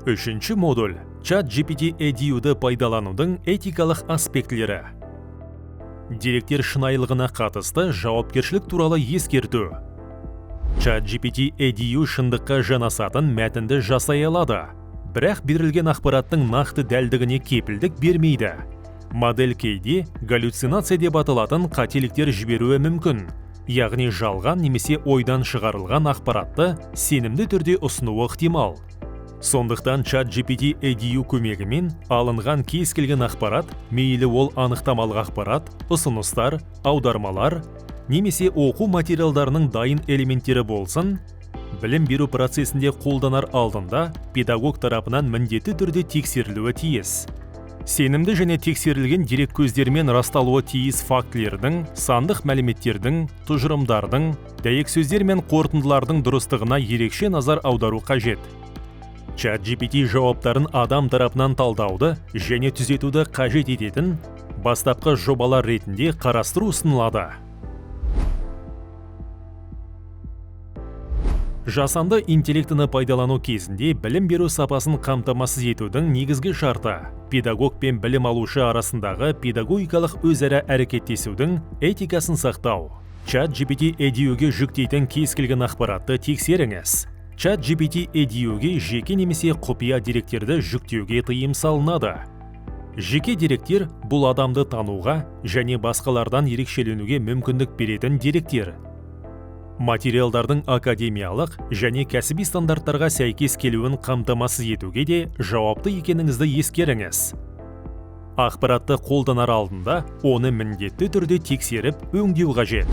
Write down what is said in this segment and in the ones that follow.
Үшінші модуль – ChatGPT EDU-ды пайдаланудың этикалық аспектілері. Деректер шынайылығына қатысты жауапкершілік туралы ескерту. ChatGPT EDU шындыққа жанасатын мәтінді жасай алады, бірақ берілген ақпараттың нақты дәлдігіне кепілдік бермейді. Модель кейде галлюцинация деп аталатын қателіктер жіберуі мүмкін, яғни жалған немесе ойдан шығарылған ақпаратты сенімді түрде ұсынуы ықтимал. Сондықтан ChatGPT EDU көмегімен алынған кез келген ақпарат, мейлі ол анықтамалық ақпарат, ұсыныстар, аудармалар, немесе оқу материалдарының дайын элементтері болсын, білім беру процесінде қолданар алдында педагог тарапынан міндетті түрде тексерілуі тиіс. Сенімді және тексерілген дерек көздермен расталуы тиіс фактілердің, сандық мәліметтердің, тұжырымдардың, дәйексөздер мен қорытындылардың дұрыстығына ерекше назар аудару қажет. ChatGPT жауаптарын адам тарапынан талдауды және түзетуді қажет ететін бастапқы жобалар ретінде қарастыру ұсынылады. Жасанды интеллектіні пайдалану кезінде білім беру сапасын қамтамасыз етудің негізгі шарты педагог пен білім алушы арасындағы педагогикалық өзара әрекеттесудің этикасын сақтау. ChatGPT EDU-ге жүктейтін кез келген ақпаратты тексеріңіз. ChatGPT EDU-ге жеке немесе құпия деректерді жүктеуге тыйым салынады. Жеке деректер бұл адамды тануға және басқалардан ерекшеленуге мүмкіндік беретін деректер. Материалдардың академиялық және кәсіби стандарттарға сәйкес келуін қамтамасыз етуге де жауапты екеніңізді ескеріңіз. Ақпаратты қолданар алдында оны міндетті түрде тексеріп өңдеу қажет.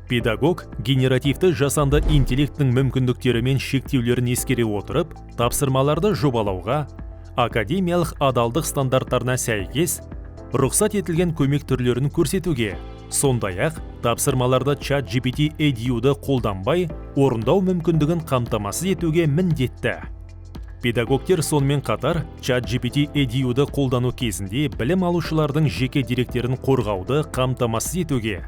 Педагог генеративті жасанды интеллекттің мүмкіндіктері мен шектеулерін ескере отырып, тапсырмаларды жобалауға, академиялық адалдық стандарттарына сәйкес, рұқсат етілген көмек түрлерін көрсетуге, сондай-ақ тапсырмаларды ChatGPT EDU-ды қолданбай, орындау мүмкіндігін қамтамасыз етуге міндетті. Педагогтер сонымен қатар ChatGPT EDU-ды қолдану кезінде білім алушылардың жеке деректерін қорғауды қамтамасыз етуге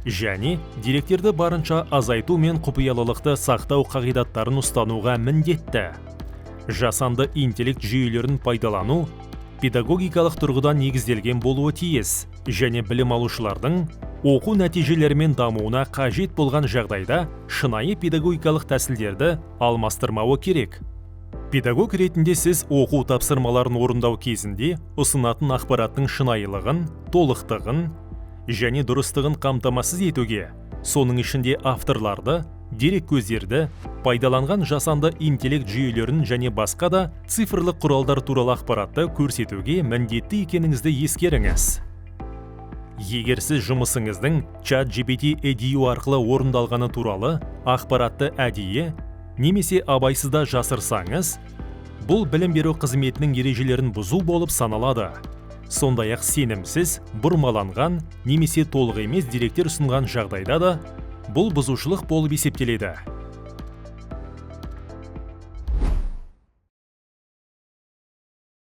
және деректерді барынша азайту мен құпиялылықты сақтау қағидаттарын ұстануға міндетті. Жасанды интеллект жүйелерін пайдалану педагогикалық тұрғыдан негізделген болуы тиіс және білім алушылардың оқу нәтижелері мен дамуына қажет болған жағдайда шынайы педагогикалық тәсілдерді алмастырмауы керек. Педагог ретінде сіз оқу тапсырмаларын орындау кезінде ұсынатын ақпараттың шынайылығын, толықтығын және дұрыстығын қамтамасыз етуге, соның ішінде авторларды, дерек көздерді, пайдаланған жасанды интеллект жүйелерін және басқа да цифрлық құралдар туралы ақпаратты көрсетуге міндетті екеніңізді ескеріңіз. Егер сіз жұмысыңыздың ChatGPT EDU арқылы орындалғаны туралы ақпаратты әдейі немесе абайсызда жасырсаңыз, бұл білім беру қызметінің ережелерін бұзу болып саналады. Сондай-ақ сенімсіз, бұрмаланған немесе толық емес деректер ұсынған жағдайда да бұл бұзушылық болып есептеледі.